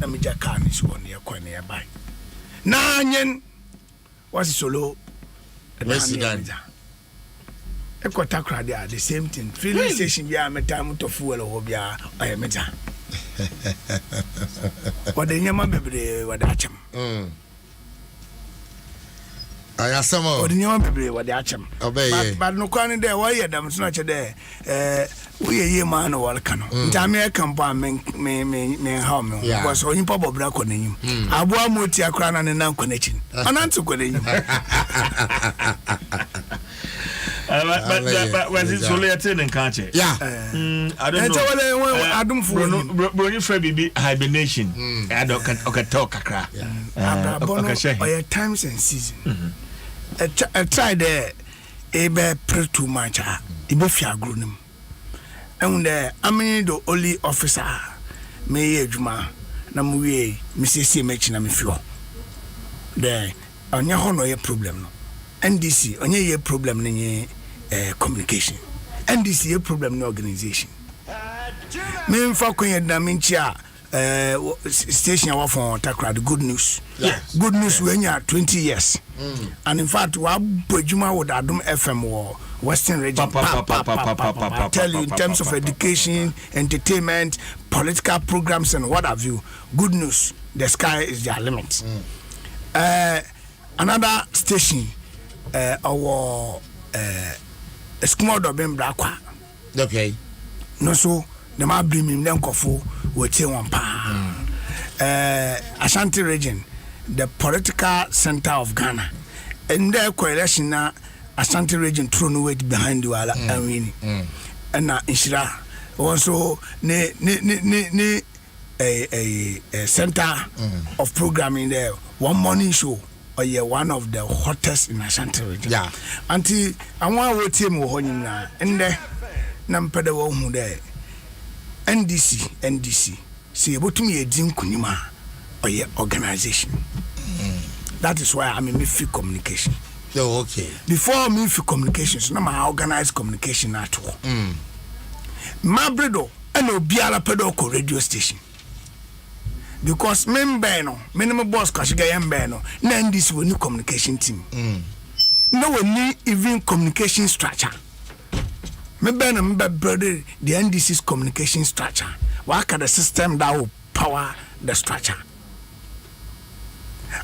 na me jaka ni so ne yakɔ ne yabai na nyen was solo resident ekota krade the same thing filling station bia meta moto fuel ho bia aye meta wade nyama bebre wade achem ayasama wade nyama bebre wade achem but no kwani there why ye dam so na che there we ye man no wal kano ntame kampa me how me because onyi pa bobra ko nanyim aboa moti akra na ne nan ko nachin ananto ko nanyim but was it so late in Nkansah? Yeah. I don't know. Adom for Brony Fred hibernation. I don't talk kakra. Or times and season. I tried there a bear pre too much. It be fair grown. And I mean the only officer may Juma Namuye Mrs. Machin and Fio. There on your honor problem. NDC onye ye problem ni communication. NDC ye problem ni organization. Me mfa kwenye na minchia station ya wafon takra the good news. Yes. Good news we nya 20 years. And in fact wa bojuma with Adom FM or Western region. I tell you in terms of education, entertainment, political programs and what have you. Good news. The sky is their limit. Another station our Eskimo Dobin Brakwa. Okay. No, so the ma bring him then kofo we che one pa. Ashanti region, the political center of Ghana. And their coalition na Ashanti region throw no weight behind you ala and win. And na Inshira also ne a center of programming there. One morning show. Or you're one of the hottest in Ashanti region. Yeah. Until I want to team Wohonina and the Nampeda Wohu there. NDC. See about me a Jim Kunima or your organization. That is why I'm in free communication. Oh, okay. Before me free communications, no my organized communication at all. My bredo and Obiala Pedoko radio station. Because minimum boss Kashigayambano, NDC will new communication team. No one need even communication structure. Brother, the NDC's communication structure. Work at the system that will power the structure.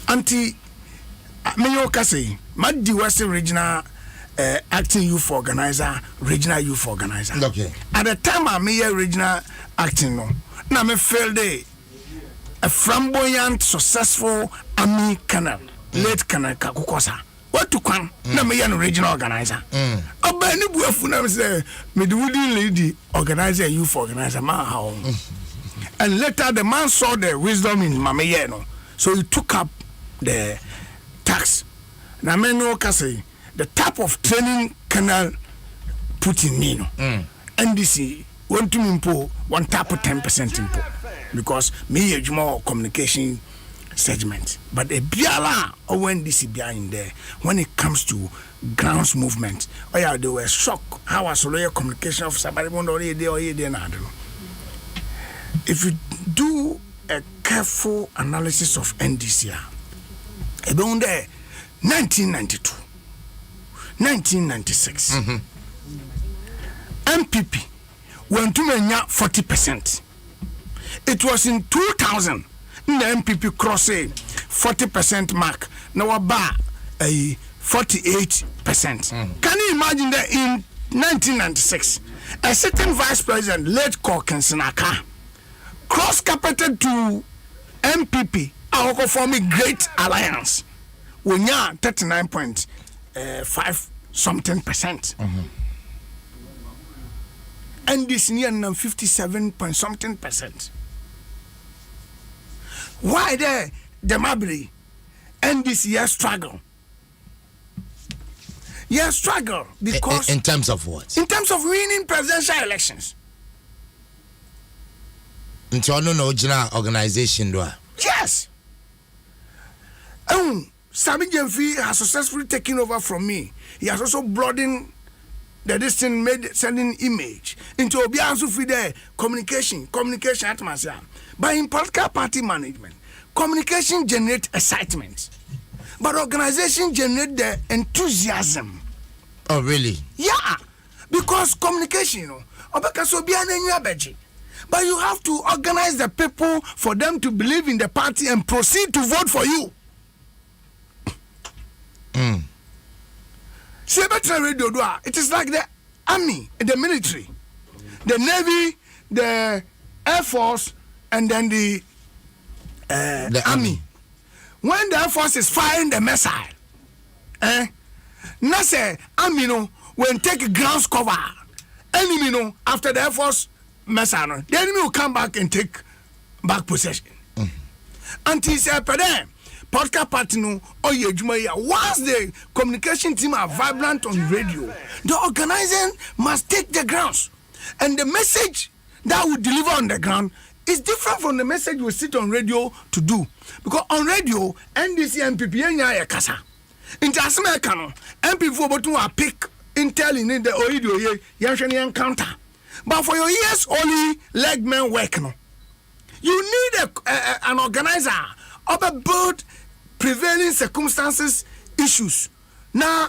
Anti Mayokase, Madi was a regional acting youth organizer, regional youth organizer. Okay. At the time I'm a regional acting no. Now me failed day. A flamboyant, successful army colonel, late Colonel Kakukosa. What to come? Na me an regional organizer. Abani buafuna say me the wooden lady organizer, youth organizer, man how. And later the man saw the wisdom in Mameyeno, so he took up the tax. Na me no say the type of training Colonel put in me no. NDC want to impo one type of 10% impo. Because me a more communication segment, but a biala or when this is behind there when it comes to grounds movement. Oh yeah, they were shocked. How was a communication officer? But if you do a careful analysis of NDC, about there 1992, 1996, MPP went to 40%. It was in 2000 the MPP crossed a 40% mark. Now about a 48%. Can you imagine that in 1996 a certain vice president late Nkansah cross-carpeted to MPP our forming great alliance when you are 39.5 something percent. And this near 57 point something percent. Why there the Mabri and this year struggle? Yeah, struggle because in terms of what? In terms of winning presidential elections. Into no general organization do. Yes. Sabi Jemfi has successfully taken over from me. He has also broadened the distance, made sending image into Obiansu Fide communication atmosphere. But in political party management, communication generates excitement, but organization generates the enthusiasm. Oh, really? Yeah, because communication, but you have to organize the people for them to believe in the party and proceed to vote for you. It is like the army, the military, the navy, the air force, and then the army. When the air force is firing the missile, now say army when take ground cover, enemy after the air force missile, the enemy will come back and take back possession. Until say podcast party once the communication team are vibrant on radio, the organizing must take the grounds, and the message that we deliver on the ground is different from the message we sit on radio to do, because on radio NDC and MPP kasa into Asmeka MP for but to pick intel in the audio encounter, but for your years only leg men work you need an organizer of a both prevailing circumstances issues. Now,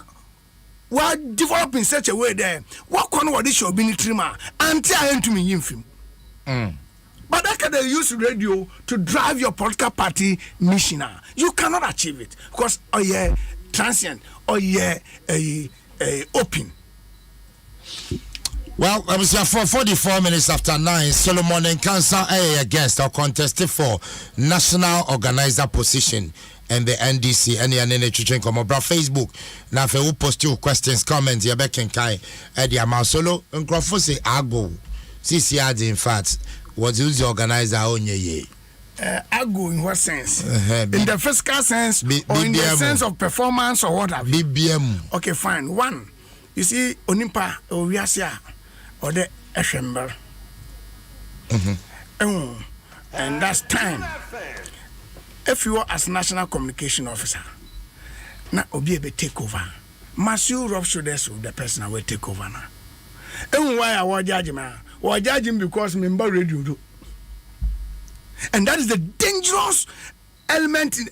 what develop in such a way there? What can what this should be in trimmer until I enter me in film. But that can they use radio to drive your political party mission. You cannot achieve it because transient or open. Well, I was here for 44 minutes after 9. Solomon Nkansah against or contested for national organizer position and the NDC. Any chichen come over Facebook. Now, if you post your questions, comments, you back in Kai. Eddie Amasolo, Nkrofo say Ago. CCRD, in fact, was the organizer on ye. Ago in what sense? In the fiscal sense, or in the sense of performance, or what have you? BBM. Okay, fine. One, you see, Onimpa or Riasia or the Eshember. And that's time. If you are as national communication officer, now Obi be take over. Must you rub shoulders with the person who will take over now? And why I was judging him? Or judge him because member radio do. And that is the dangerous element in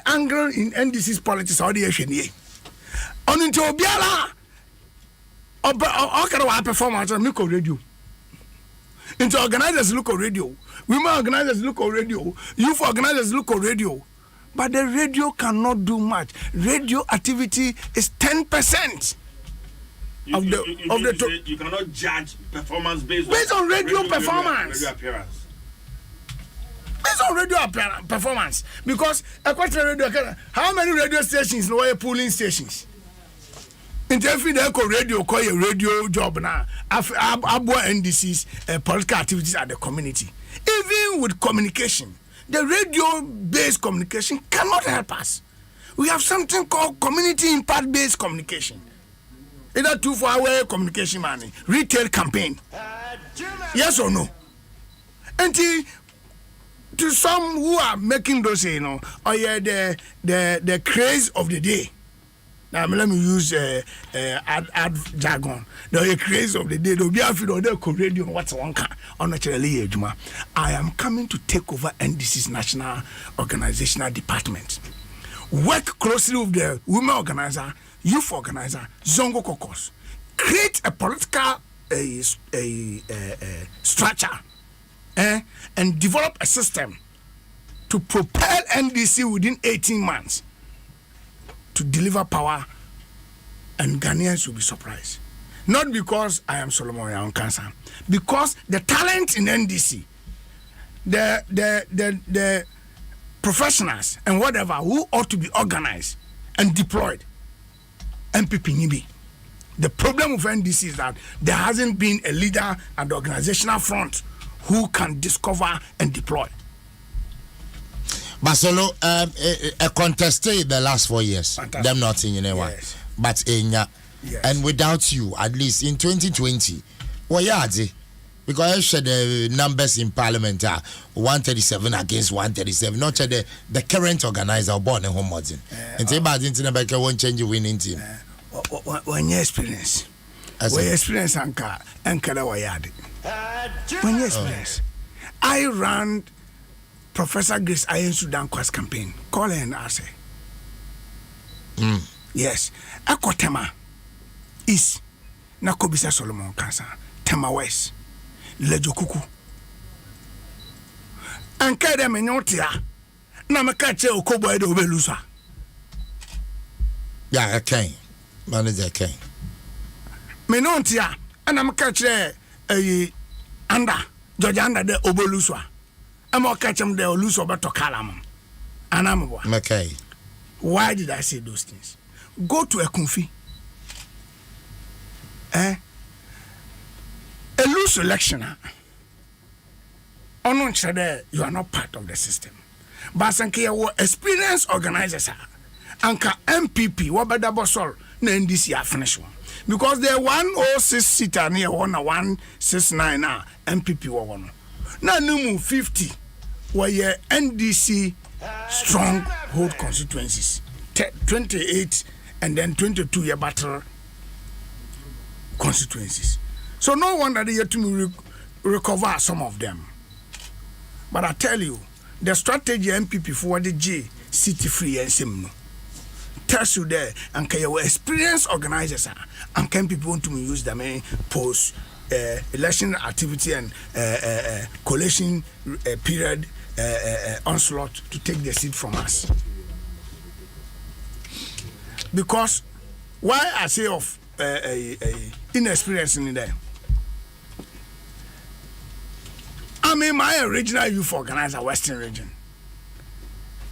angle in NDC's politics or the HNA. On into Obiala or performance on local radio. Into organizers local radio, women organizers local radio, youth organizers local radio. But the radio cannot do much. Radio activity is 10%. You cannot judge performance based on radio performance. Radio appearance. Based on radio performance. Because according to radio, how many radio stations are polling stations? In every day, radio call a radio job now. Abua NDC's political activities at the community. Even with communication, the radio-based communication cannot help us. We have something called community impact-based communication. Either 2-4-hour communication money, retail campaign. Yes or no? And to some who are making those, the craze of the day. Now let me use ad jargon. The craze of the day. They'll be afraid of the radio. What's one can? Unnaturally, I am coming to take over NDC's national organizational department. Work closely with the women organizer, youth organizer, Zongo caucus. Create a political structure and develop a system to propel NDC within 18 months to deliver power, and Ghanaians will be surprised. Not because I am Solomon Nkansah, because the talent in NDC, the professionals and whatever who ought to be organized and deployed, MPP Nibi. The problem with NDC is that there hasn't been a leader at the organizational front who can discover and deploy. Basolo, a contested the last 4 years. Fantastic. Them not in anyone. Yes. But yes. And without you, at least in 2020, well, yeah, because I share the numbers in Parliament are 137 against 137. Not the current organizer born in home modern. And say about internet won't change the winning team. When you experience, when you experience Ankara Wayadi. When you experience, I ran Professor Grace Ayensu Dankwa's campaign. Call her and ask her. Yes. Ekotema East. Nakobisa Solomon Nkansah. Tema West. Lejokuku. Anka dem nyotia. Na meka che okobo ede obelusa. Yeah, okay. Manager okay. Me nontia. Ana meka che anda. George anda de obeluswa. Ama okachem de oluso beto kalam. Anambo. Okay. Why did I say those things? Go to a Kunfi. A loose election. You are not part of the system. But sanke wo experienced organizers anka MPP wabada bosol na NDC a finish one. Because the 106 seater near 169 now MPP one. Now numu 50 where NDC stronghold constituencies 28 and then 22 year battle constituencies. So no wonder they yet to recover some of them. But I tell you, the strategy MPP for the G city free and sim tells you there and can you experienced organizers and can people want to use them post election activity and coalition period onslaught to take the seat from us. Because why I say of inexperience in there. I mean, my original youth organizer, Western region.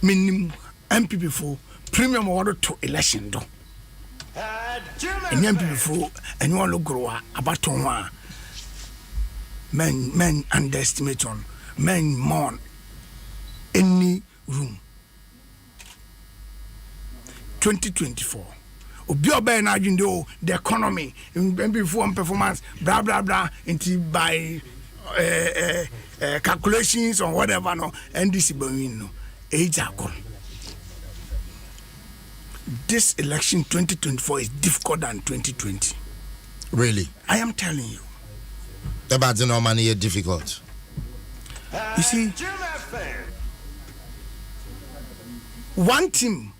Minimum MPP for premium order to election do. And MPP for and you want to grow about one. Men underestimate on men mourn any room. 2024. Obioba na ajundo the economy before performance blah blah blah until by calculations or whatever no NDC bawin no age akon. This election 2024 is difficult than 2020. Really? I am telling you. The bad no money is difficult. You see, one team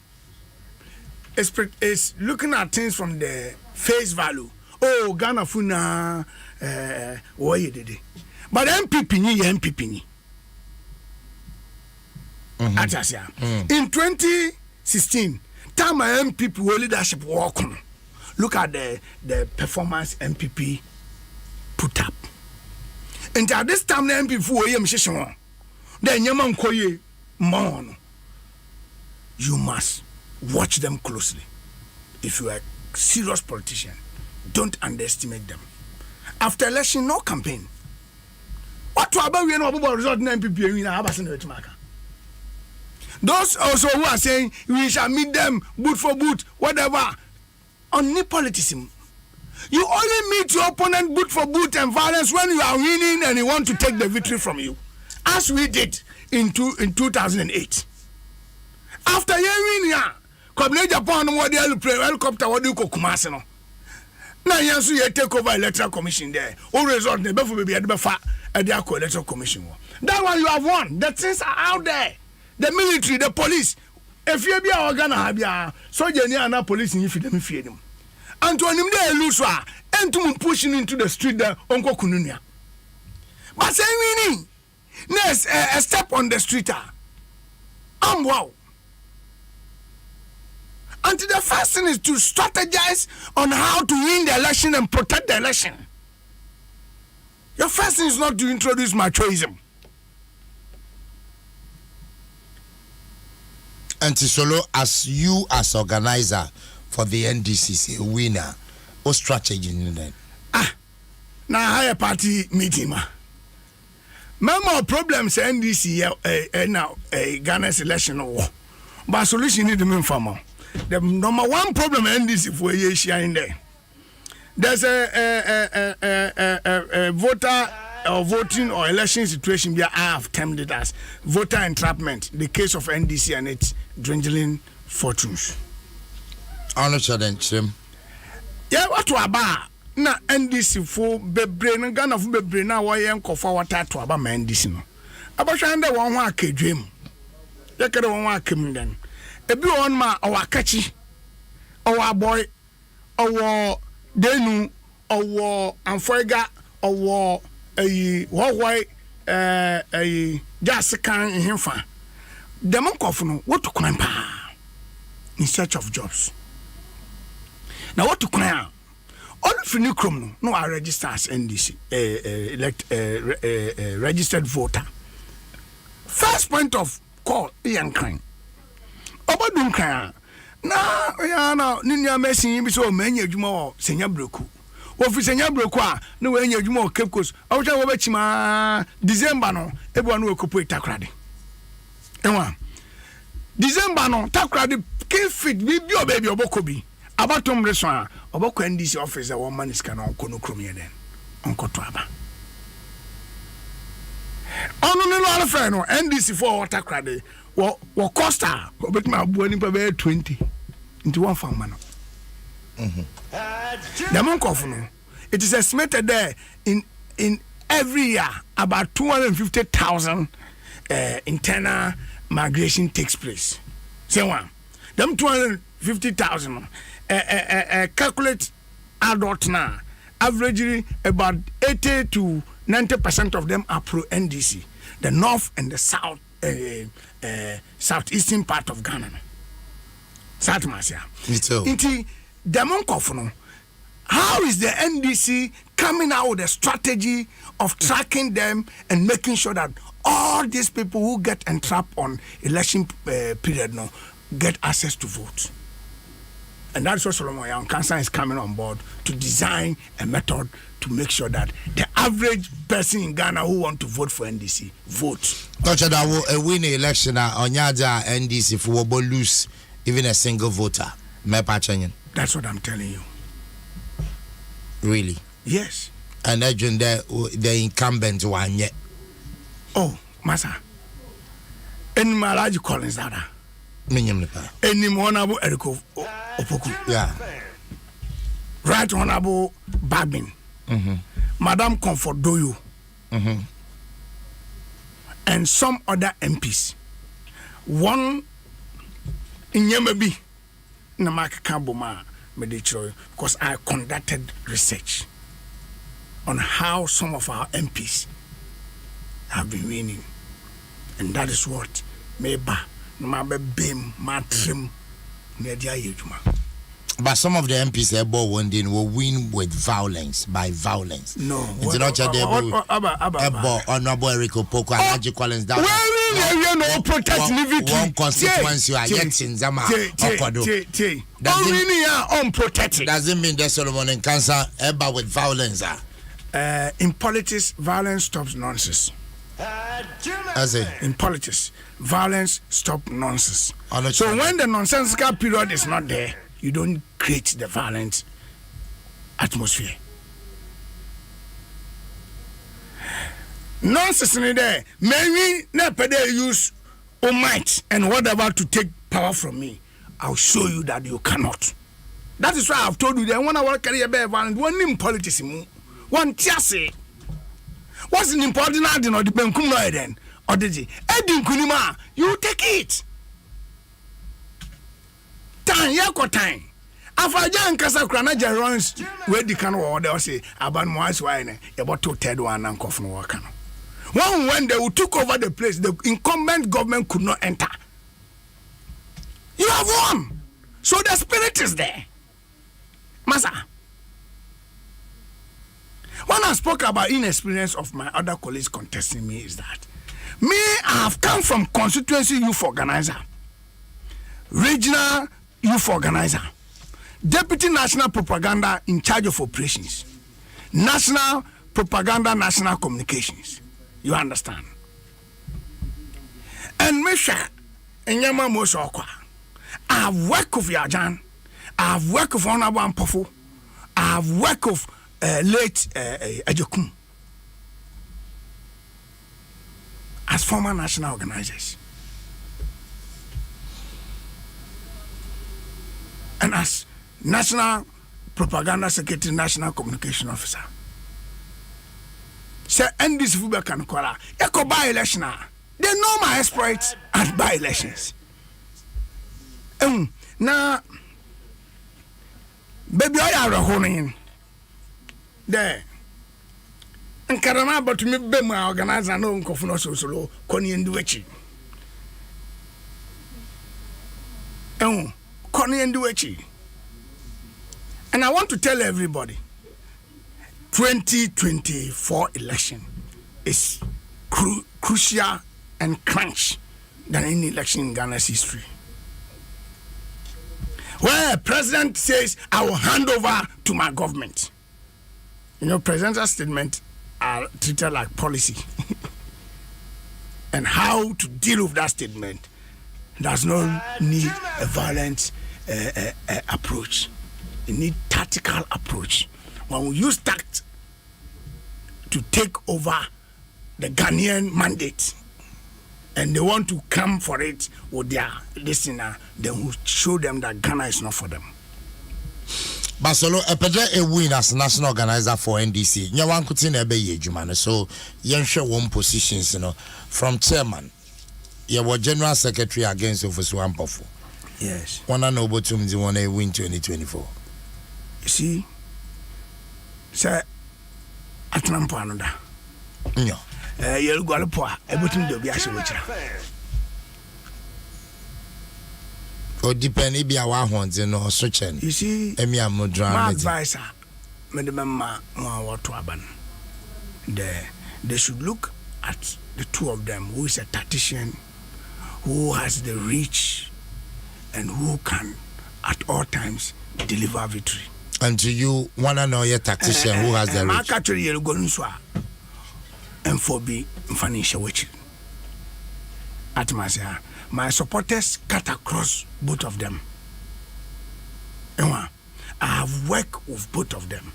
is looking at things from the face value. Oh, Ghana funa what you did. But MPP ni. In 2016, time MPP leadership walk on. Look at the performance MPP put up. And at this time the MPP for yem then yaman koye mon. You must watch them closely. If you are a serious politician, don't underestimate them. After election, no campaign. What to about we know about result in MPP in Abasan? Those also who are saying we shall meet them boot for boot, whatever. Only politicism. You only meet your opponent boot for boot and violence when you are winning and you want to take the victory from you, as we did in 2008. After you win, come Japan, what they play helicopter, what do you call Kumasino? Now, yes, you take over electoral commission there. All result, the before be at the electoral commission. That one you have won. The things are out there. The military, the police. If you be our Ghana, soldier near police, if you don't fear them. And to him there, lose and to pushing into the street there, Uncle Kununia. But say winning. Next, a step on the street. Wow. And the first thing is to strategize on how to win the election and protect the election. Your first thing is not to introduce machoism. And Solo, as you as organizer for the NDC, say winner, what strategy in that? Now higher party meeting ma. Memo problems NDC now Ghana's election war. But solution need to mean farmer. The number one problem NDC for a year in there. There's a voter or voting or election situation where I have termed it as voter entrapment. The case of NDC and its dwindling fortunes. Yeah, what to about na NDC for bebre na Ghana for bebre na wa yen kofa water to aba NDC no. abashande won ho akedwem yakere won ho akem den ebi won ma awakachi awaboy awo denu awo amfoiga awo ayi wohoi ayi jasikan hemfa dem nkofo no what to kwan pa in search of jobs. Now what to kwan all of new chrome no are register as NDC registered voter. First point of call Ian Crane. Obadun Crane. Na ya na ninya mesin bi so manya adwuma o senya broku. Wo fi senya broku a na we anya adwuma o Cape Coast. Awucha wo bechima December no ebu anu ekopo itakrade. Enwa. December no takrade ke fit bi o baby obokobi. Abatom reso obokọ NDC officer one man is can onko no krom ye den. Onko to aba. Onu ni lo alfa no NDC for takrade wo Costa obetima abu ani pa be 20 into one farm man. The monk of no it is estimated there in every year about 250,000 internal migration takes place. Say one them 250,000 calculate adult now averagely about 80 to 90% of them are pro NDC, the north and the south southeastern part of Ghana. South Masia. Inti Demonkofono. How is the NDC coming out with a strategy of tracking them and making sure that all these people who get entrapped on election period now get access to vote? And that's what Solomon Nkansah is coming on board to design a method to make sure that the average person in Ghana who want to vote for NDC vote. Doctor, that will win an election on Yaja NDC for will lose even a single voter. That's what I'm telling you. Really? Yes. And imagine the incumbent one yet. Oh, Massa. And my large Collins Dada. Any honorable Eriko Opoku. Yeah. Right honorable Babin. Madam Comfort Doyo. And some other MPs. One in Yemabi. Namaka Kamboma Medichro, because I conducted research on how some of our MPs have been winning. And that is what Meba, Namabe Bim, Matrim, Media Yujuma. But some of the MPs they bought one day will win with violence, by violence. No. It's not a honorable Eriko Poko and Haji Collins down. No protect one constituency are yet in Zama. Unprotected. Doesn't mean that Solomon Nkansah ever with violence. In politics, violence stops nonsense. In politics, violence stops nonsense. So when the nonsensical period is not there, you don't create the violent atmosphere. Nonsense in there. Maybe never use might and whatever to take power from me. I'll show you that you cannot. That is why I've told you that when I want to carry a bear violence, one in politics, one tiase. What's an important idea or the Benkum no then? Or did you? Edin Kunima, you take it. Time, yako time. Afaja Nkansah Kranaja runs where the can order say about Moise wine about 2/3 and cough no work. When they took over the place, the incumbent government could not enter. You have won. So the spirit is there. Masa. When I spoke about inexperience of my other colleagues contesting me is that me, I have come from constituency youth organizer, regional youth organizer, deputy national propaganda in charge of operations, national propaganda, national communications. You understand? And Misha and Yama Mosokwa, I have worked with Yajan, I have worked with Honorable Ampofo, I have worked with late Ajokum as former national organizers and as national propaganda secretary, national communication officer. Say NDC fuba can call eko by election. They know my exploits at by elections. Now, baby, I are a honing there. And Karama, but me be my organizer no uncofuno solo, Connie and Duechi. Connie and Duechi. And I want to tell everybody 2024 election is crucial and crunch than any election in Ghana's history. Where a president says, I will hand over to my government. You know, presidential statements are treated like policy. And how to deal with that statement does not need a violent approach. You need tactical approach. When we use tact to take over the Ghanaian mandate, and they want to come for it with their listener, then we'll show them that Ghana is not for them. Basolo, a win as national organizer for NDC. Nyawan kutin ebe ye jumane. So, yenshe one positions, from chairman, you were general secretary against Officer Wampofo. Yes. One and over to me, one win 2024. You see, sir, Atnampo another. No. You'll go to poor, everything to be a solution. Or depend if you are one, switching. You see, my advisor, Madam Waterban, they should look at the two of them, who is a tactician, who has the reach, and who can at all times deliver victory. And to you, one and all your tactician who has the reach. Actually, you'll go and for be financial witch. At my supporters cut across both of them. I have worked with both of them.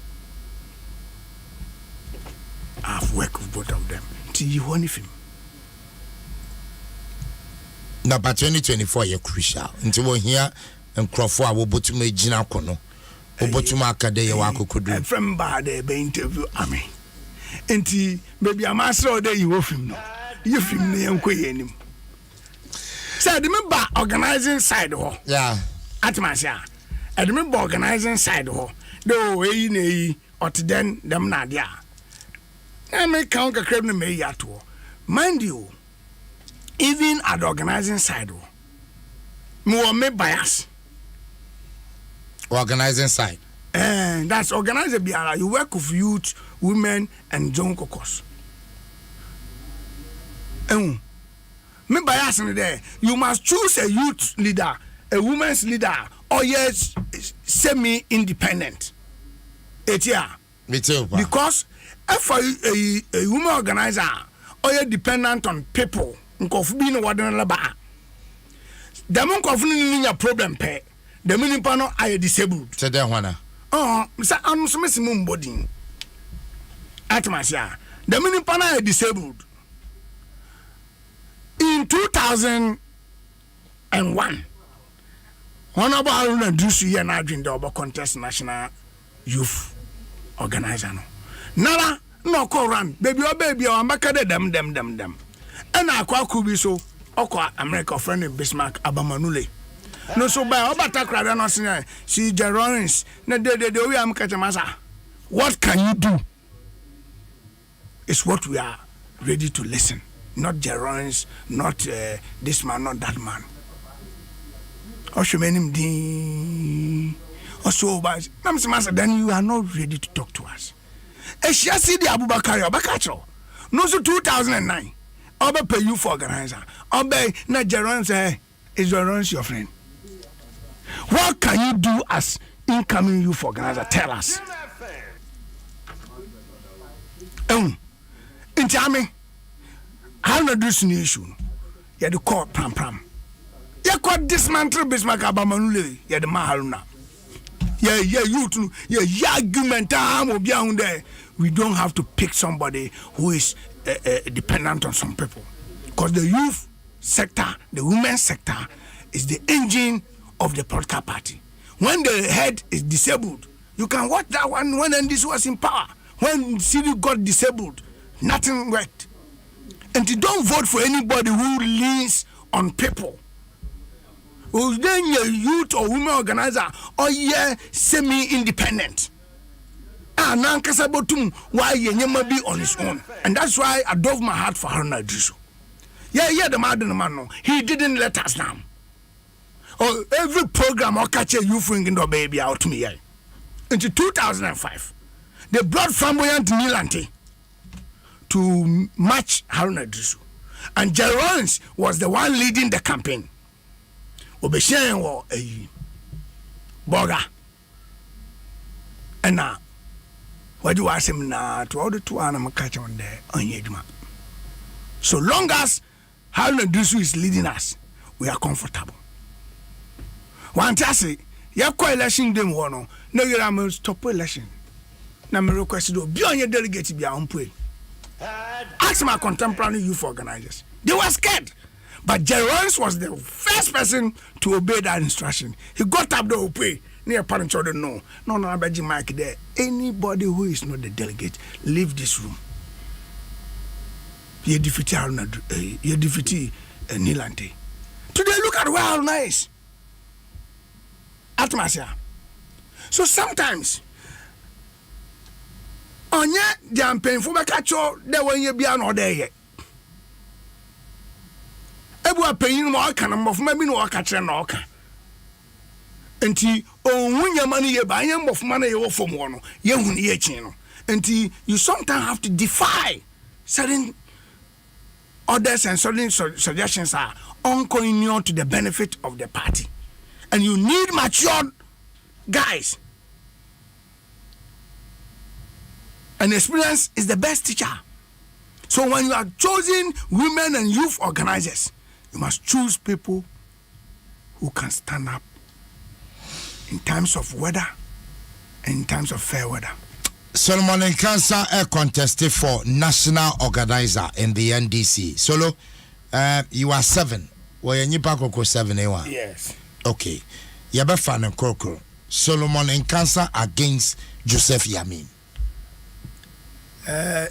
Till you want him. Now, but 2024 is crucial. Until we hear and Crawford will put to me Gina Kono. Obotuma Kade Wako Kudu. From bad be interview Ame. Enti maybe a master or day you off him no. You film me and him. So I remember organizing side ho. Yeah. At Masia. I remember organizing side ho. Though or to then them nadia. I make count a crib me yato. Mind you, even at the organizing side ho. More me bias. Organizing side. And that's organizer biara. You work with youth, women, and young caucus. Me bias in there. You must choose a youth leader, a women's leader, or yes, semi-independent. Because if a woman organizer or you're dependent on people, being what the monk of your problem pay. The minipano are disabled. Today, Juana. Mr. Amsumim body. Atmasia. The minipana are disabled. In 2001, Honorable Haruna Dusu and Adrian Double Contest National Youth Organizer. Nala, no call run. Baby, or Makade them. And I call Kubiso, or America friend in Bismarck, Abamanule. No, so by Obatakra, no, see Jerons, no, the way I'm catching massa. What can you do? It's what we are ready to listen. Not Jerons, not this man, not that man. Also, then you are not ready to talk to us. Eshia the Abubakar Abakacho. No, so 2009. Oba pay you for organizer. Oba, not Jerons, is Jerons your friend? What can you do as incoming youth organizer? Tell us. In Jami, how not this new issue? You the court pram. You court dismantle Bismarck Abamanule, you the Maharuna. Yeah, you too. Yeah, argument will be on there. We don't have to pick somebody who is dependent on some people. Because the youth sector, the women's sector, is the engine of the political party. When the head is disabled, you can watch that one when NDC was in power. When City got disabled, Nothing worked. And you don't vote for anybody who leans on people. Who's then your youth or women organizer or semi-independent. Nkansah botum why Yenyema be on his own. And that's why I dove my heart for Haruna Iddrisu. Yeah, the man no. He didn't let us down. Or every program or catch a youth ringing the baby out to me. Into 2005, they brought flamboyant Nilante to match Haruna Iddrisu. And Jerons was the one leading the campaign. Obeshen wo Boga. And now, what do I say now to all the two animal catch on there on Yedma? So long as Haruna Iddrisu is leading us, we are comfortable. One say, you election them one. No, you are stop election. Now, my request is be on your delegate to be on pay. Ask my contemporary youth organizers. They were scared. But Jerons was the first person to obey that instruction. He got up the pay. Near parents children no, Beji Mike there. Anybody who is not the delegate, leave this room. You defeat Nilante. Today, look at how nice. Atmosphere. So sometimes, on ya, they are painful. But catch you there when you be an there yet. Ebu paying more can of maybe no catch and no can. Enti when your money you buy of money you from one ye chino. Enti you sometimes have to defy certain orders and certain suggestions are unconvenient to the benefit of the party. And you need matured guys. And experience is the best teacher. So when you are choosing women and youth organizers, you must choose people who can stand up in times of weather and in times of fair weather. Solomon Nkansah contested for national organizer in the NDC. Solo, you are 7. Well, you are 7, Yes. Okay. Yabefan and Krokro. Solomon Nkansah against Joseph Yamin.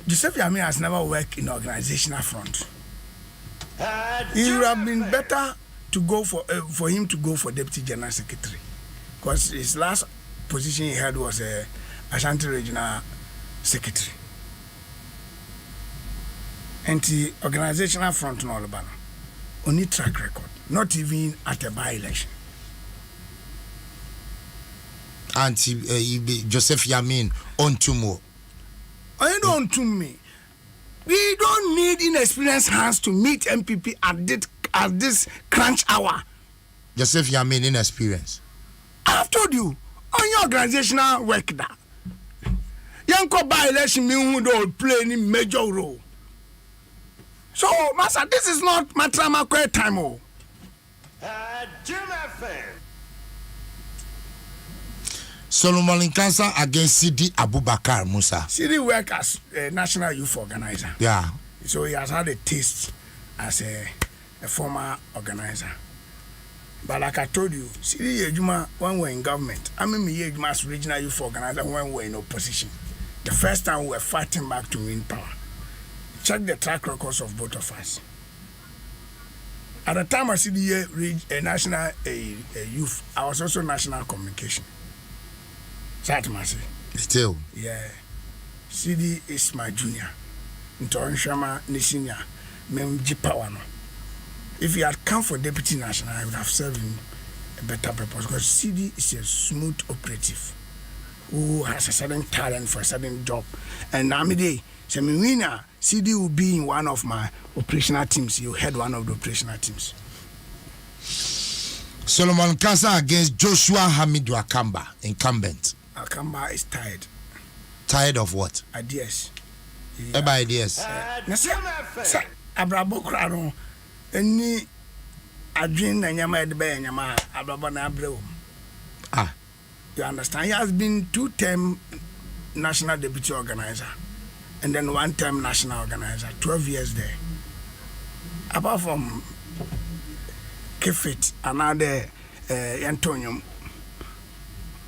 Joseph Yamin has never worked in organizational front. It would have been better to go for him to go for deputy general secretary, because his last position he had was Ashanti regional secretary. And the organizational front in Alabama only track record, not even at a by-election. And Joseph Yamin on Tumo. I don't to me. We don't need inexperienced hands to meet MPP at this crunch hour. Joseph Yamin inexperienced. I've told you on your organizational work that young by election mean don't play any major role. So, Master, this is not my drama time. Solomon Nkansah against Sidi Abubakar Musa. Sidi work as a national youth organizer. Yeah. So he has had a taste as a former organizer. But like I told you, Sidi Yejuma, when we're in government, I mean, Yejuma as regional youth organizer when we're in opposition. The first time we were fighting back to win power. Check the track records of both of us. At the time I see the national youth, I was also national communication. Still. Yeah. CD is my junior. Ntoronshama ni senior. Mem Jipawano. If he had come for deputy national, I would have served him a better purpose, because CD is a smooth operative who has a certain talent for a certain job. And Namide, Semina, CD will be in one of my operational teams. You head one of the operational teams. Solomon Nkansah against Joshua Hamidu Akamba, incumbent. Akamba is tired. Tired of what? Ideas. About ideas. Abrabo krano any adwin na nyama edbe nyama abrabo na abreo. Ah. You understand? He has been 2-term national deputy organizer and then 1-term national organizer, 12 years there. Apart from Kefit, another Antonium,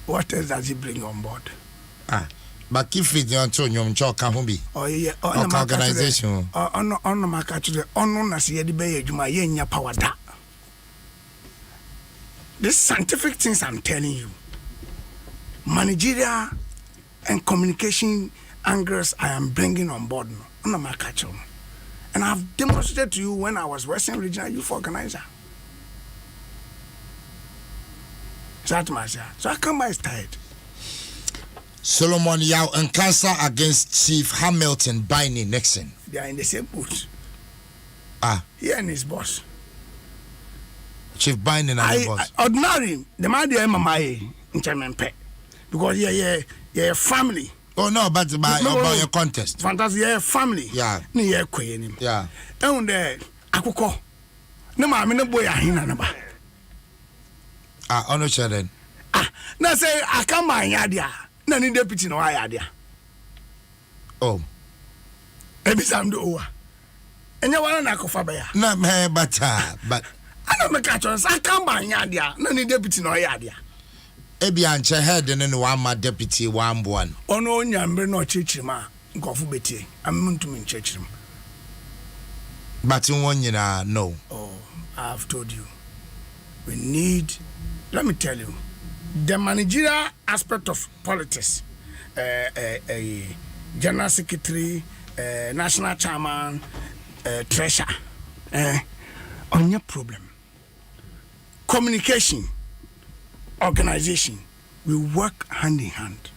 what else does he bring on board? But if it don't to nyom cho ka ho bi. Oh yeah, organization. On my catch on na see the bay juma yenya power da. These scientific things I'm telling you. Managerial and communication angles I am bringing on board on my catch on. And I've demonstrated to you when I was Western Regional Youth Organizer. So I come by tired. Solomon Yao Nkansah against Chief Hamilton Biney Nixon. They are in the same boat. He and his boss. Chief Biney and his boss. Ordinary, the man there mamaye in Chamempe. Because yeah, family. Oh no, but about your contest. Fantastic, yeah, family. Yeah. Ni yeah kwenim. Yeah. And akoko. No ma me no boy ahina na ba. Ono cheren. Na say akama yadia. Na ni deputy no ayadia. Oh. Ebisam do owa. Enya wana na akofa ba ya. Na me but ana me ka chon akama yadia. Na ni deputy no ayadia. Ebi anche head ne one ma deputy one one. Ono nyambe no chichirima nkofu betie. Amuntumi nchichirim. But in one year no. Oh, I've told you. We need, let me tell you, the managerial aspect of politics, general secretary, national chairman, treasurer, on your problem. Communication, organization, we work hand in hand.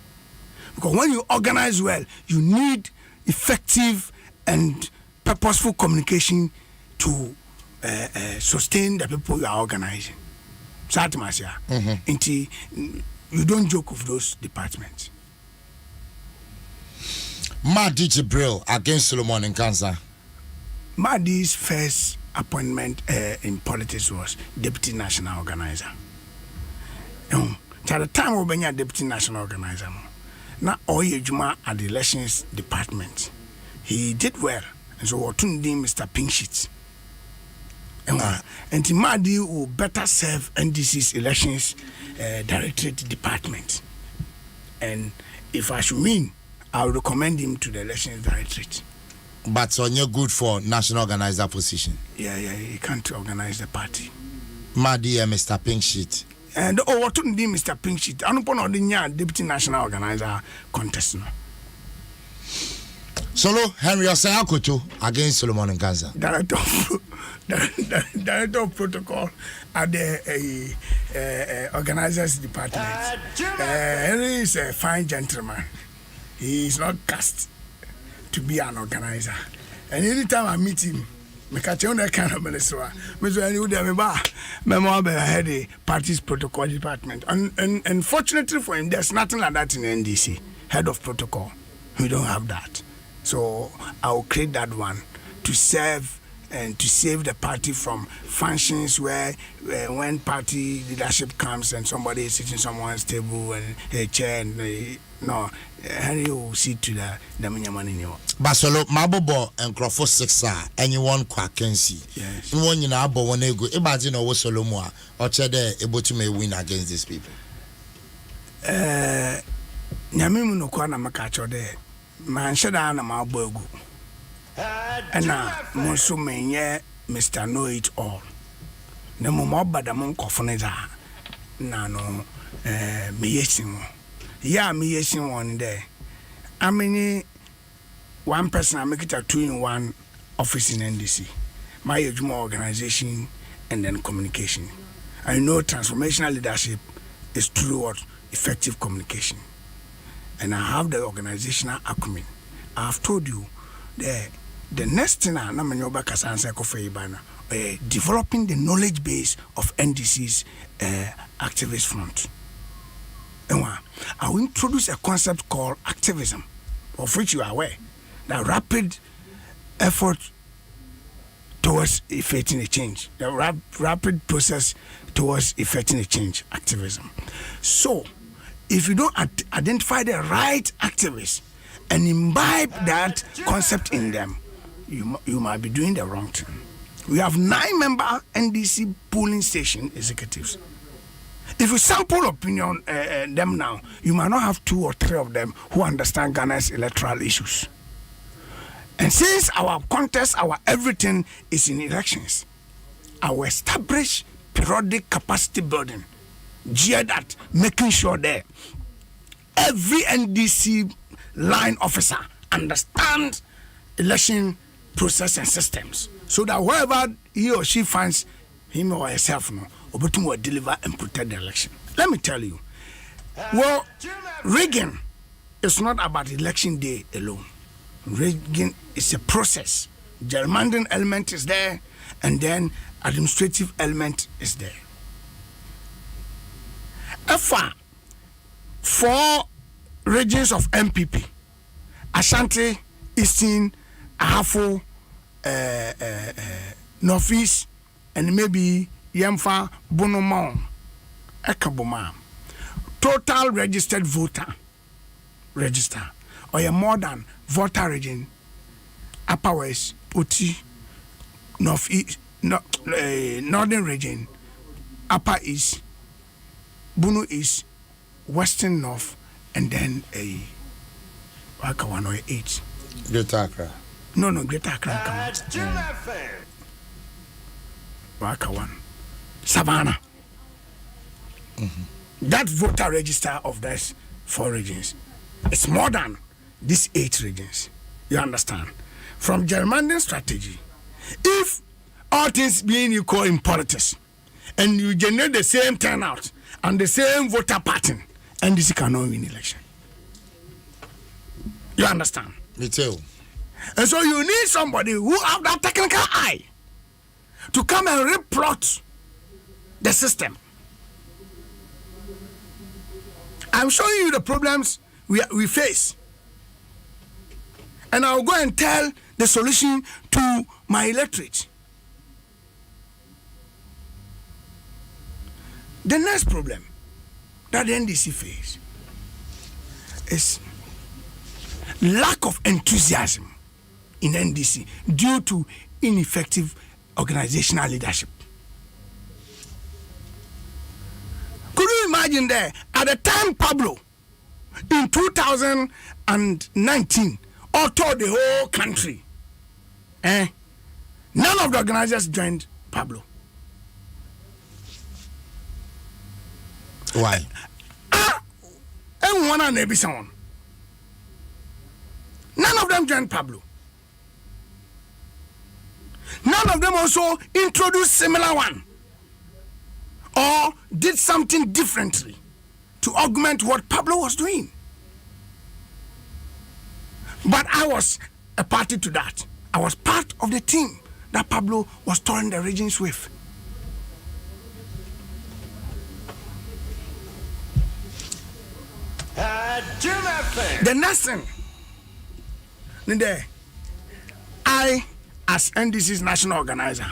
Because when you organize well, you need effective and purposeful communication to sustain the people you are organizing. Until you don't joke with those departments. Madi Jibril against Solomon Nkansah. Madi's first appointment in politics was deputy national organizer. At the time we were deputy national organizer, now Oyejuma at the elections department, he did well, and so we turned him Mr. Pinksheet. And Madi will better serve NDC's elections directorate department. And if I should win, I would recommend him to the elections directorate. But so you're good for national organizer position. Yeah, he can't organize the party. Madi and Mr. Pinksheet. And what to do, Mr. Pinksheet? I don't know the deputy national organizer contest. No. Solo Henry Osayakoto against Solomon Nkansah. Director of protocol at the organizers department. Henry is a fine gentleman. He is not cast to be an organizer. And anytime I meet him, I catch on that kind of minister. I had the party's protocol department. And fortunately for him, there's nothing like that in NDC. Head of protocol. We don't have that. So I will create that one to serve and to save the party from functions where when party leadership comes and somebody is sitting someone's table and a chair and no, Henry will see to the money. Basolo Mabobo and Crawford 6 anyone quackency. Yes. One in our one ego. Imagine over Solomon or Chede able to may win against these people. Nyamimu no kwa na makacho de manshada na mabogu. Ena monso menye Mr. Know It All. Na mo mobada mo nkofone za na no meyesin wo. Yeah, meyesin won there. I mean one person I make it a 2-in-1 office in NDC. My Ejuma organization and then communication. I know transformational leadership is through what effective communication. And I have the organizational acumen. I have told you the next thing I'm developing the knowledge base of NDC's activist front. And I will introduce a concept called activism, of which you are aware. The rapid effort towards effecting a change, the rapid process towards effecting a change, activism. So, if you don't identify the right activists and imbibe that concept in them, you might be doing the wrong thing. We have 9-member NDC polling station executives. If you sample opinion them now, you might not have 2 or 3 of them who understand Ghana's electoral issues. And since our contest, our everything is in elections, I will establish periodic capacity building, geared at making sure that every NDC line officer understands election process and systems, so that wherever he or she finds him or herself, Obotum will deliver and protect the election. Let me tell you, well, rigging is not about election day alone. Rigging is a process. Gerrymandering element is there, and then administrative element is there. EFA, 4 regions of MPP, Ashanti, Eastern, Ahafo, Northeast, and maybe Yemfa, Bonomon, Ekaboma. Total registered voter register, or a more than voter region, Upper West, Oti, Northeast, Northern region, Upper East, Bunu East, Western North, and then a Waka 108. Greater Accra. No, Greater Accra. Waka 1. Savannah. That voter register of those 4 regions, it's more than these 8 regions. You understand? From gerrymandering strategy, if all things being equal in politics, and you generate the same turnout and the same voter pattern, NDC cannot win election. You understand? Me too. And so you need somebody who have that technical eye to come and replot the system. I'm showing you the problems we face. And I'll go and tell the solution to my electorate. The next problem that the NDC face is lack of enthusiasm in NDC due to ineffective organizational leadership. Could you imagine there, at the time Pablo, in 2019, all told the whole country, none of the organizers joined Pablo. Why? And one and maybe someone. None of them joined Pablo. None of them also introduced similar one or did something differently to augment what Pablo was doing. But I was a party to that. I was part of the team that Pablo was touring the regions with. The next thing, I, as NDC's national organizer,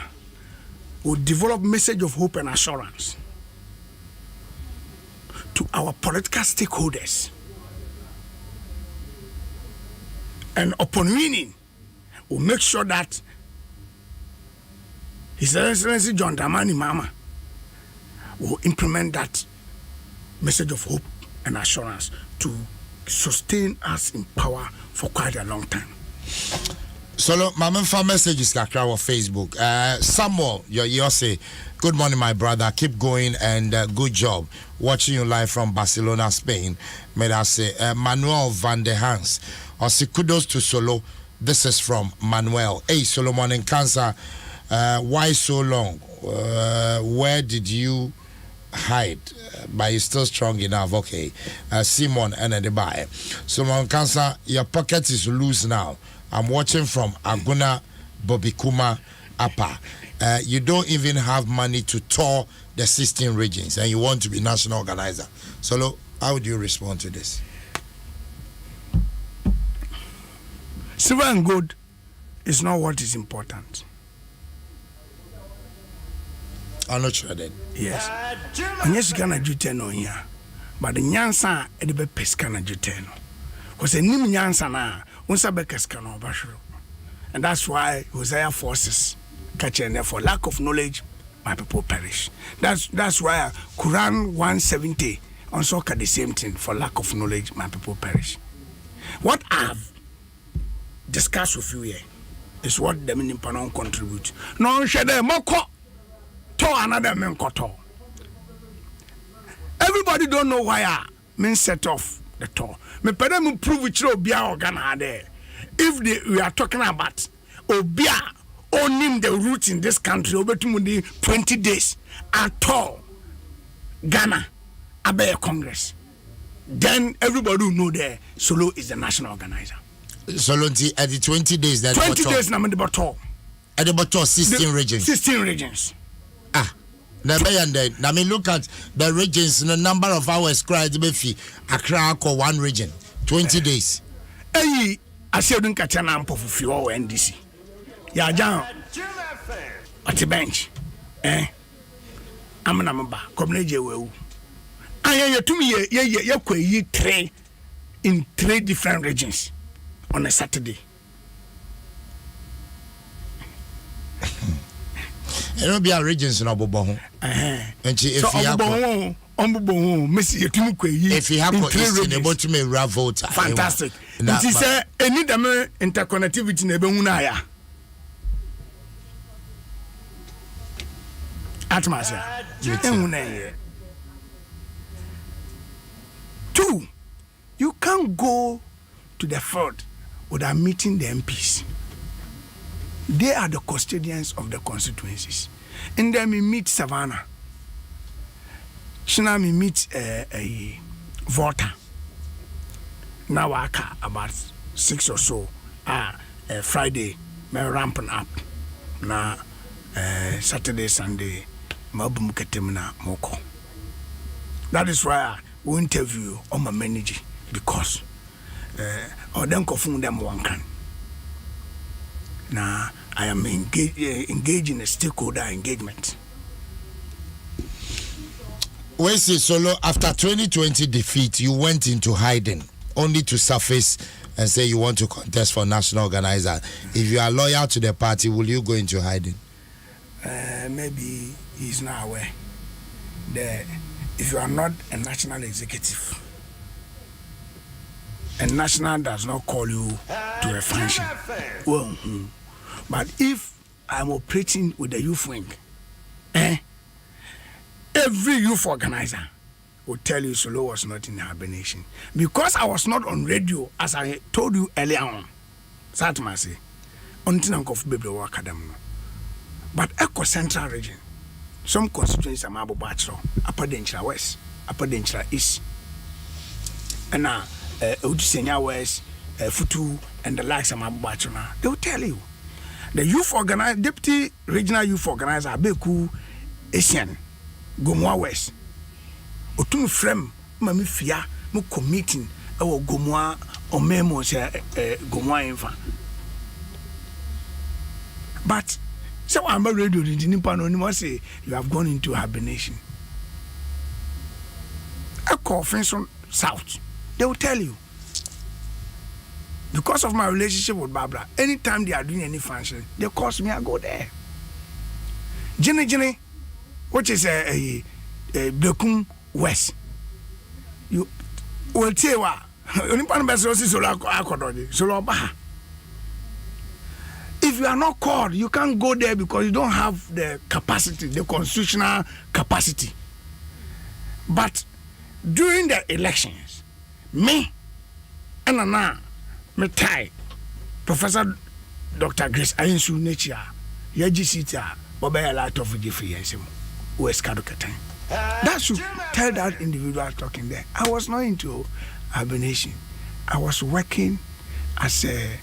would develop message of hope and assurance to our political stakeholders. And upon winning, we'll make sure that His Excellency John Dramani Mahama will implement that message of hope and assurance to sustain us in power for quite a long time. Solo, my messages kakra on Facebook. Samuel, you say, good morning, my brother. Keep going and good job. Watching you live from Barcelona, Spain. May I say, Manuel Van der Hans. I say kudos to Solo. This is from Manuel. Hey, Solomon Nkansah, why so long? Where did you hide? But you're still strong enough. Okay. Simon and the buy. Solomon Nkansah, your pocket is loose now. I'm watching from Aguna Bobikuma Apa. You don't even have money to tour the 16 regions and you want to be national organizer. Solo, how would you respond to this? Silver and gold is not what is important. I'm not sure then. Yes. And yes, you can adjust here. But the Nkansah is the best can adjust. Because the name Nkansah na and that's why Hosea forces catching there for lack of knowledge my people perish. That's why Quran 170 also got the same thing. For lack of knowledge, my people perish. What I've discussed with you here is what the Minimpanon contribute. No shade moko to another men koto. Everybody don't know why I mean set off the tour. Me pede me prove it you Obia organ there. If we are talking about Obia owning the roots in this country over 20 days at all, Ghana Abe Congress, then everybody will know that Solo is the national organizer. Solo at the 20 days that 20 days na me the bottle. At the bottom 16 regions. 16 regions. Now me look at the regions, the number of hours cried befi Accra or one region 20 days. Hey, I said don't catch an amp of few or NDC. Ya down at the bench. I'm a number. Come near I hear to me ye three in 3 different regions on a Saturday. It'll be our regions in Obobo. And if you have Eastern, able to make raw voter. Fantastic. It is a need interconnectivity in Ebunaya. Atmosphere. 2, you can't go to the field without meeting the MPs. They are the custodians of the constituencies. And then we meet Savannah. China we meet a voter. Now I about 6 or so. Friday, me ramping up. Now Saturday, Sunday, mabum ketemna moko. That is why we interview on my manager because or then confund them one can. Now I am engaged in a stakeholder engagement. When say Solo, after 2020 defeat, you went into hiding only to surface and say you want to contest for national organizer. If you are loyal to the party, will you go into hiding? Maybe he's not aware that if you are not a national executive, and national does not call you to a function. Well, but if I'm operating with the youth wing, every youth organizer will tell you Solo was not in hibernation. Because I was not on radio, as I told you earlier on, Satmasi, until I'm of baby work academy. But Echo Central region, some constituencies are Mabo Bachelor, Upper Denchra West, Upper Denchra East, and now Udisenya West, Futu, and the likes of Mabo Bachelor. They will tell you. The youth organizer, deputy regional youth organizer, Abeku Asian, Gomwa West. Otum frem, mami fia, mu committing, Gomwa, or memo, Gomwa infa. But, so I'm a radio, the Nippon say you have gone into hibernation. A call friends from South, they will tell you. Because of my relationship with Barbara, anytime they are doing any function, they call me, I go there. Jenny, which is a Bekum West. You will tell what? If you are not called, you can't go there because you don't have the capacity, the constitutional capacity. But during the elections, me and Anna, me tie Professor Dr. Grace Ayinsu Nature, Yaji Sita, Bobaya Light of Jeffrey Yensem, West Kadukatan. That should tell that individual talking there. I was not into hibernation. I was working as a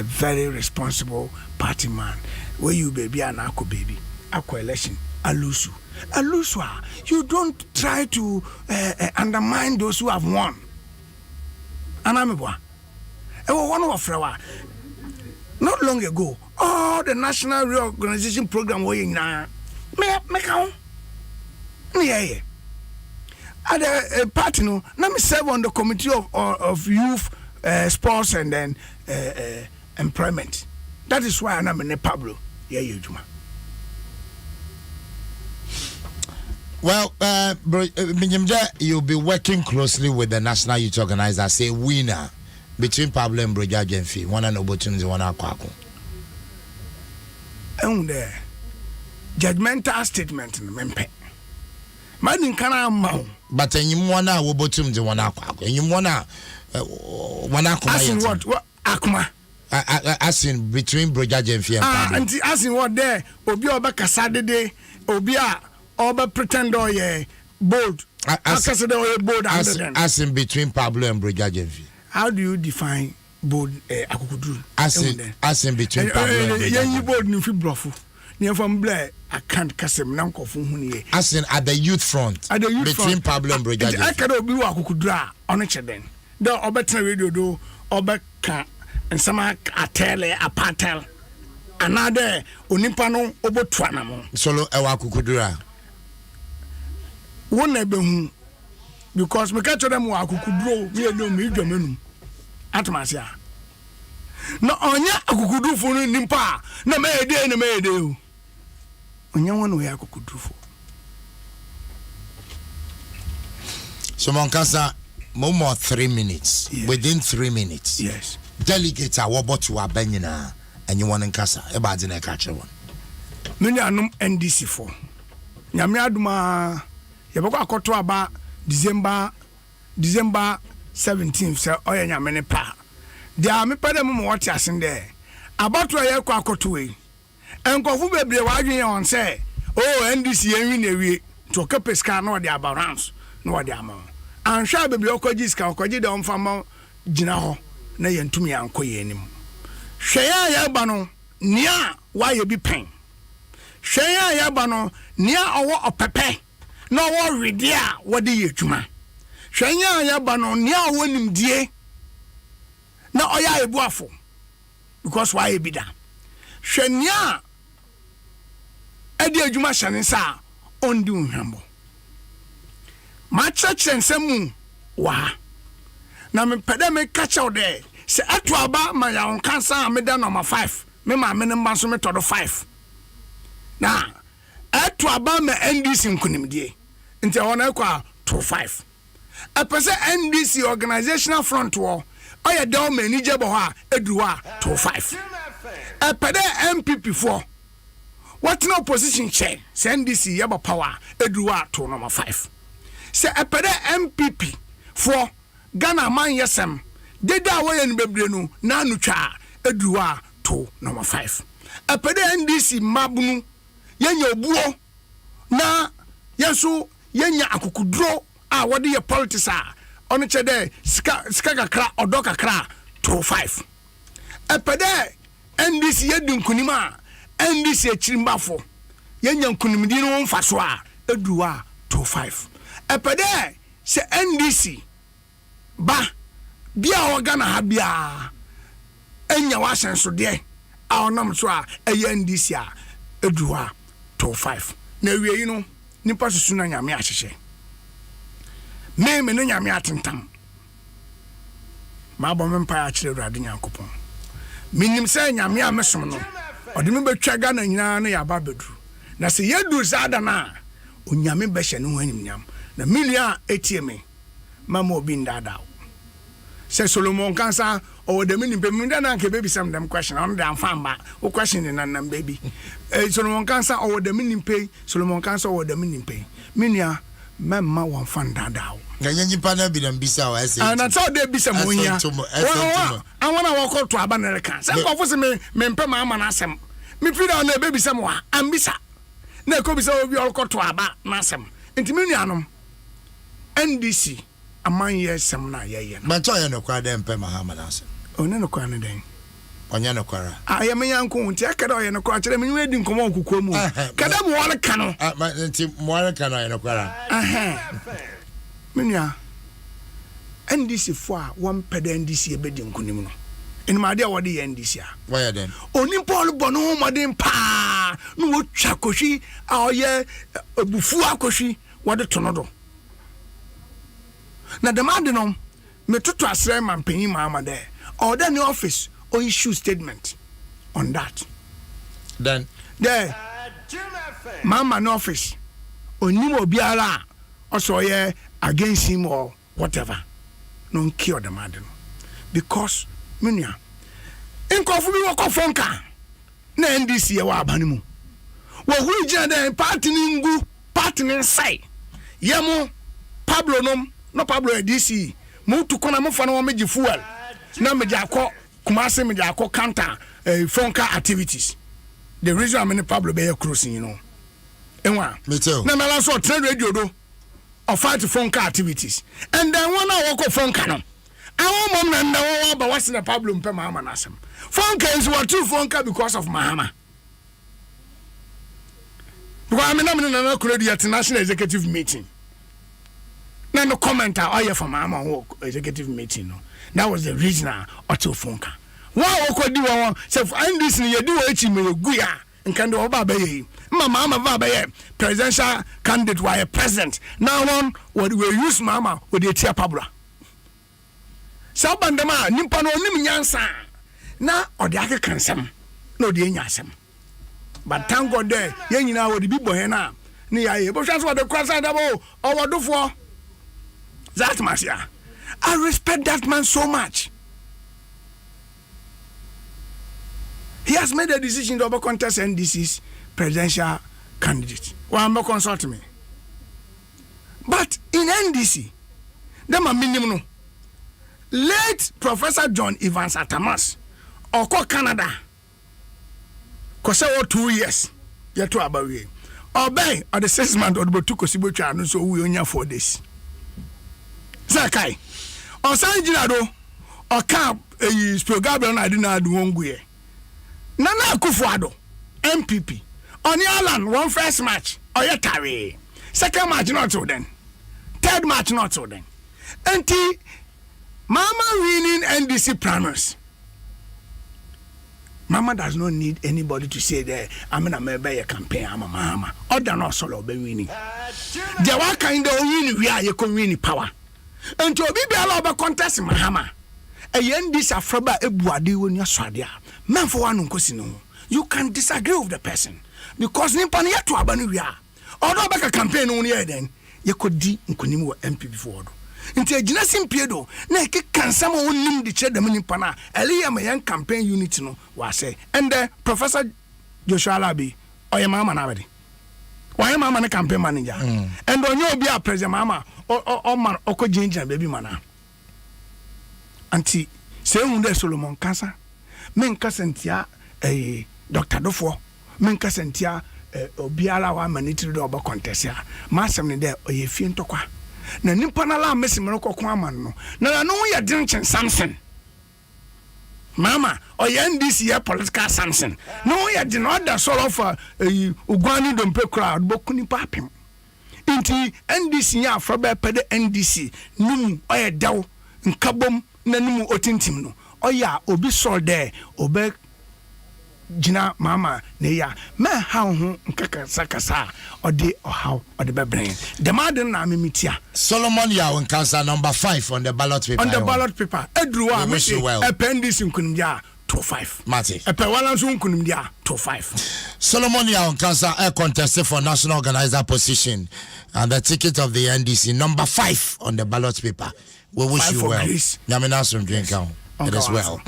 very responsible party man. Where you baby and Ako baby, Ako election, Alusu. You don't try to undermine those who have won. Anamibwa. One of our not long ago, all the national reorganization program were in yeah. At a party, no, let me serve on the committee of youth, sports, and then employment. That is why I'm in Pablo. Yeah, you do. Well, you'll be working closely with the National Youth Organizer, say winner between Pablo and Broja Jenfi. One and opportunity, one aquaco. And there, judgmental statement in the mempe. Man, can I but you want to obotum the one aquaco, and you want one aqua. As in what Akuma? As in between Broja Jenfi and Pablo. And as in what there, Obia Bakasade, Obia, Oba pretend or ye bold. As in between Pablo and Broja Jenfi. How do you define bold akukudru? As in between Pablo and Broja Jenfi. You bold nufi bluffo. Near from Blair, I can't kasem nanko funhuni. As in at the youth front. At the youth between front. Pablo and Broja Jenfi. I cannot be wakukudra on each then. The Obetra radio do Obeka and some atele apatel. Another Onipano Obotwanamo. Solo Ewakukudra. One nebehu because me catch them wakukudro me no me dwamenu atmasia no onya akukudru fo no nimpa na me ede o onya won we akukudru fo so Nkansah more 3 minutes. Yes. Within 3 minutes, yes, delegates are what to Abenyina and you want Nkansah about the catch one many anum NDC for nyame aduma yebako akoto aba December 17th say oya nyame pa dia me pede mo what asen there about to ye kwa akoto we enkofu bebre wa adwen on say oh NDC enwi na ewie to kapeska na ode abarans na ode ama anhwa bebre okoji ska okoji de onfama gina ho na ye ntumi ankoye anim hweya ya ba no nia wa ye bi pen hweya ya ba no nia owo opepe no wo rede a wode yedwuma hwanya ya ba no nia wo nimdie na oya ebuafo because why be da hwanya ade adwuma hyane sa ondi unhambo ma church nsemu wa na me pede me catch out there se ato aba ma ya Nkansah me da number 5 me ma me namba so me todo 5 na ato aba ma NDC nkunimdie nti ona kwa 25 apese NDC organizational front wo oya daw manager bo ha eduwa 25 apede MPP for what no opposition chair se NDC yaba power eduwa to number 5 se apede MPP for Ghana man yesem deda wo ye nbebre no na anutwa eduwa to number 5 apede NDC mabunu yenya obuo na yeso yenya akukudro a wode ye politics a ono chede ska kakra odo kakra to 5 epede NDC yedi nkunima NDC echirimbafo yenya nkunimdi no mfaso a eduwa to 5 epede se NDC ba bia wo Ghana ha bia enya wa senso de a onam so a eye NDC a eduwa to 5 na wie yi no nipa susu na nyame ahyehye me no nyame atentam ma bo mempa a kire urade nyankopon minim se nyame a mesom no ode me betwa Ghana nyina no ya ba bedru na se yedu sada na onyame behye no hanim nyam na milia etieme mama obi ndada se Solomon Nkansah o de minim pe minda na nke baby some them question on the amfamba o question na nam baby Solomon Nkansah o de minim pe Solomon Nkansah o de minim pe minia memma won fan dada nganya nyipa na bi dem bisa o ese na so de bisa mo hia I wanna walk to Abanereka se ko fo me mpe ma ama na asem me fida na baby some wa ambisa na ko bisa obi walk to aba na asem enti minuanom NDC aman ye sem na ye no man to ye no kwa dem pe Muhammad ase one no kwa ne den onya no kwara aye me yanko nti akada ye no kwa kire me wedi nkomo okuko mu kada mo wale ka no nti mo wale ka no ye no kwara minua NDC fo a won pede NDC e bedi nkunim no enima de wode ye NDC a why then oni Paul bono modern pa no wo twa kohwi a oye bufu akohwi wode tonodo na demand no me tutu asre man panyin ma there or then the office or issue statement on that then there mama no office onim obiara also ye against him or whatever. No cure the matter. Because minya inkofu bi wako fonka na NDC ya wa abanimu. Wo hu gina den party ningu party nsai. Yemo Pablo no Pablo NDC. Mo to kona mo fa na wo meji fuel. Na meji akọ Kumasi meji akọ counter fonka activities. The reason I'm in Pablo be cruising, you know. Enwa. Me too. Na mala so trade radio do or fight fonka activities. And then one hour ko fonka no. Our mom na na ba what's the Pablo mpe mama nasem. Fonka is what true fonka because of Mahama. Because I mean na create the national executive meeting. Na no commenter all here for Mahama executive meeting no. That was the regional auto fonka. Wow, okodi won say NDC ye di wo echi me gu ya nkan de oba ba ye mama ba ba ye presidential candidate why president now one what we use mama with the tia Pablo so bandama nimpa no onim nyansa na ode ake kansam na ode nyasam but thank God there ye nyina wo de bi bo he na ne ya ye bo hwa so de kwasa da bo owodofo that masia I respect that man so much. He has made a decision to contest NDC's presidential candidate. Well, I'm not consulting me. But in NDC, them are minimum. Late Professor John Evans Atamas, or Canada, because 2 years, you're too about it. Obey, or the 6 months, or the Botuko channel, so we only have 4 days. Zakai, or San Girado, or Camp, a Gabriel, I didn't do one way. Nana Akufo-Addo MPP on the island one first match oyetare second match not so then third match not so then anti mama winning NDC primaries. Mama does not need anybody to say that I'm in a member campaign I'm a mama other not solo be winning the wa kind of win we are you can win power and to be allow contest Mahama NDC afraba ebuade woni aswade a men for one nkosi no you can disagree with the person because nimpa ne to aba no wi a odo beka campaign no ne den ye kodi nkonim wo MP before do nti agina simpie do na e Nkansah mo nim de chedam nimpa na eliya ma yan campaign unit no wa say and Professor Joshua Alabi oye mama na bedi why mama na campaign manager and onye obi a president mama o man okojinjina baby mana anti se hunde Solomon Nkansah men kasentia Dr. Dofo men kasentia obiala wa manitiri do oba contest ya masem ne de oye fie ntokwa na nimpa na la mesimero kokon aman no na no ye dinchen Samson mama oye NDC ya political Samson no ye din order solo for ugwani dompe crowd bokuni papem inti NDC ya afroba pede NDC num oye daw nkabom na num otintim no oya obi sol there obe jina mama ne ya me how ho nkaka sakasa ode ohaw ode bebreen the madden na memitia Solomon Yaw Nkansah number 5 on the ballot paper. On the ballot paper edru a me appendix nkunimdia 25 Mate epewala nso nkunimdia 25 Solomon Yaw Nkansah contested for national organizer position and the ticket of the NDC number 5 on the ballot paper. We wish you well. Nyamina some drink out. It is well.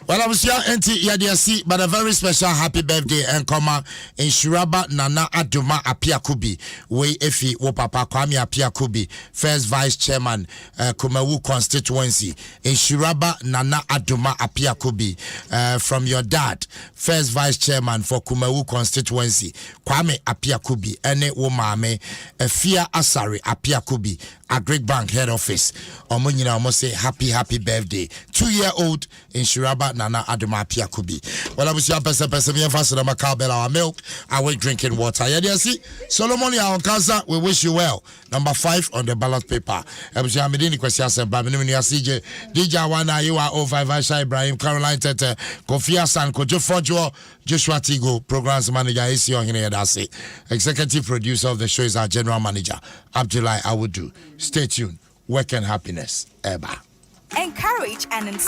Well, I was here, Yadiasi, but a very special happy birthday and comma in Shiraba Nana Adoma Apiakubi, way Efi Wopapa Kwame Apiakubi, first vice chairman, Kumawu constituency. In Shiraba Nana Adoma Apiakubi, from your dad, first vice chairman for Kumawu constituency, Kwame Apiakubi, Ene Womame, Efia Asari Apiakubi, Agric Bank head office. Omunina almost say happy birthday. 2-year-old in Shiraba Nana Adoma Apiakubi. Well, I was your person me faster than my cowbell, our milk. I went drinking water. Yeah, you see, Solomon Yaw Nkansah, we wish you well. Number 5 on the ballot paper. I was your Medini question, CJ, DJ Wana, you are 05 Aisha Ibrahim, Caroline Tete, Kofi Hassan, Kojo Fojo, Joshua Tigo, programs manager, AC Dasi. Executive producer of the show is our general manager, Abdullah Awudu. Stay tuned. Work and happiness. Eba. Encourage and inspire.